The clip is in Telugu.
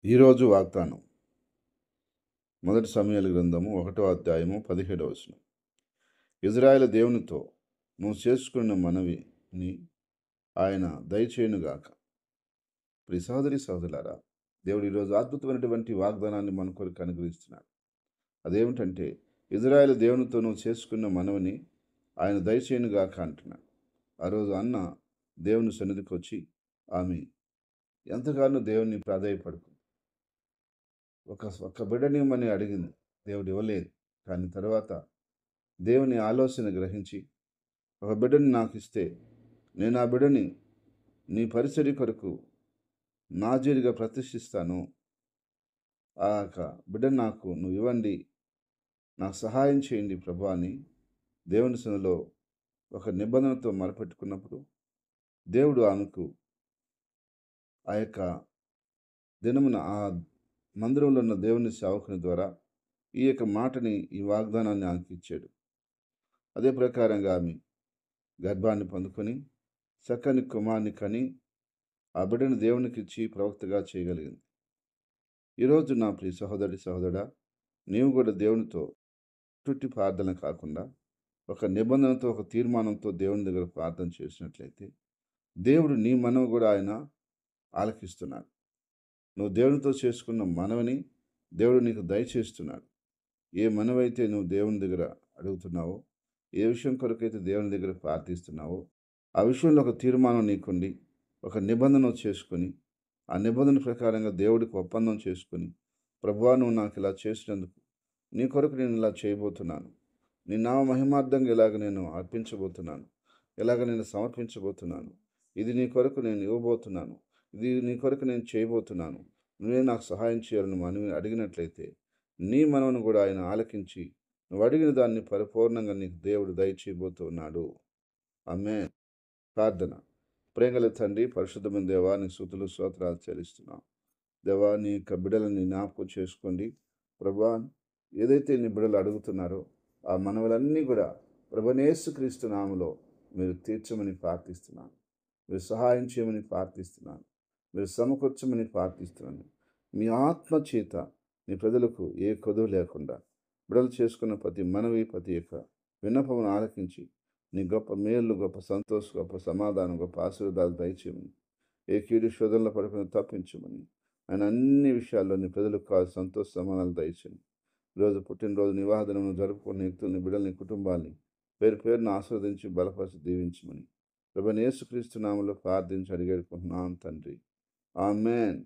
ఈరోజు వాగ్దానం మొదటి సమూయేలు గ్రంథము 1వ అధ్యాయము 17వ వచనం. ఇజ్రాయేలు దేవునితో నువ్వు చేసుకున్న మనవిని ఆయన దయచేయునుగాక. ప్రియ సహోదరి సహోదరులారా, దేవుడు ఈరోజు అద్భుతమైనటువంటి వాగ్దానాన్ని మన కొరకు అనుగ్రహిస్తున్నాడు. అదేమిటంటే, ఇజ్రాయేలు దేవునితో నువ్వు చేసుకున్న మనవిని ఆయన దయచేయునుగాక అంటున్నాడు. ఆ రోజు అన్న దేవుని సన్నిధికి వచ్చి ఆమె ఎంతగానో దేవుని ప్రాధేయపడుకుంది. ఒక బిడ్డనిమ్మని అడిగింది, దేవుడు ఇవ్వలేదు. కానీ తర్వాత దేవుని ఆలోచన గ్రహించి, ఒక బిడ్డని నాకు ఇస్తే నేను ఆ బిడ్డని నీ పరిచర్య కొరకు నాజీరుగా ప్రతిష్ఠిస్తాను. ఆ యొక్క బిడ్డను నాకు నువ్వు ఇవ్వండి, నాకు సహాయం చేయండి ప్రభు అని దేవుని సన్నిధిలో ఒక నిబంధనతో మొరపెట్టుకున్నప్పుడు దేవుడు ఆమెకు ఆ యొక్క దినమున ఆ మందిరంలో ఉన్న దేవుని సేవకుని ద్వారా ఈ యొక్క మాటని, ఈ వాగ్దానాన్ని ఆమెకి ఇచ్చాడు. అదే ప్రకారంగా ఆమె గర్భాన్ని పొందుకొని చక్కని కుమారుని కని ఆ బిడ్డను దేవునికి ఇచ్చి ప్రవక్తగా చేయగలిగింది. ఈరోజు నా ప్రియ సహోదరి సహోదరుడా, నీవు కూడా దేవునితో చుట్టి ప్రార్థన కాకుండా ఒక నిబంధనతో, ఒక తీర్మానంతో దేవుని దగ్గర ప్రార్థన చేసినట్లయితే దేవుడు నీ మనవి కూడా ఆయన ఆలకిస్తున్నాడు. నువ్వు దేవునితో చేసుకున్న మనవిని దేవుడు నీకు దయచేస్తున్నాడు. ఏ మనవైతే నువ్వు దేవుని దగ్గర అడుగుతున్నావో, ఏ విషయం కొరకైతే దేవుని దగ్గర ప్రార్థిస్తున్నావో, ఆ విషయంలో ఒక తీర్మానం నీకుండి, ఒక నిబంధన చేసుకొని, ఆ నిబంధన ప్రకారంగా దేవుడికి ఒప్పందం చేసుకొని, ప్రభువా నువ్వు నాకు ఇలా చేసినందుకు నీ కొరకు నేను ఇలా చేయబోతున్నాను, నీ నామ మహిమార్థంగా ఇలాగ నేను అర్పించబోతున్నాను, ఇలాగ నేను సమర్పించబోతున్నాను, ఇది నీ కొరకు నేను ఇవ్వబోతున్నాను, ఇది నీ కొరకు నేను చేయబోతున్నాను, నువ్వే నాకు సహాయం చేయాలని మనం అడిగినట్లయితే నీ మనవును కూడా ఆయన ఆలకించి నువ్వు అడిగిన దాన్ని పరిపూర్ణంగా నీకు దేవుడు దయచేయబోతున్నాడు. ఆమేన్. ప్రార్థన. ప్రేమగల తండ్రి, పరిశుద్ధమైన దేవా, నీ స్తుతులు స్తోత్రాలు చెల్లిస్తున్నాం. దేవా, నీ యొక్క బిడ్డలని జ్ఞాపకం చేసుకోండి. ప్రభా, ఏదైతే నీ బిడ్డలు అడుగుతున్నారో ఆ మనవులన్నీ కూడా యేసుక్రీస్తు నామములో మీరు తీర్చమని ప్రార్థిస్తున్నాను. మీరు సహాయం చేయమని ప్రార్థిస్తున్నాను. మీరు సమకూర్చమని ప్రార్థిస్తున్నాను. మీ ఆత్మ చేత నీ ప్రజలకు ఏ కొదువు లేకుండా బిడలు చేసుకున్న ప్రతి మనవి, ప్రతి యొక్క విన్నపమును ఆలకించి నీ గొప్ప మేలు, గొప్ప సంతోషం, గొప్ప సమాధానం, గొప్ప ఆశీర్వాదాలు దయచేయమని, ఏ కీడు శోధనలో పడుకుని తప్పించమని ఆయన అన్ని విషయాల్లో నీ ప్రజలకు కాదు సంతోష సమాధానాలు దయచేయండి. ఈరోజు పుట్టినరోజు నివాహనను జరుపుకునే వ్యక్తుల్ని, బిడ్డల్ని, కుటుంబాన్ని పేరు పేరును ఆస్వాదించి బలపరిచి దీవించమని యేసుక్రీస్తు నామములో ప్రార్థించి అడిగేడుకుంటున్నాను తండ్రి. ఆమేన్.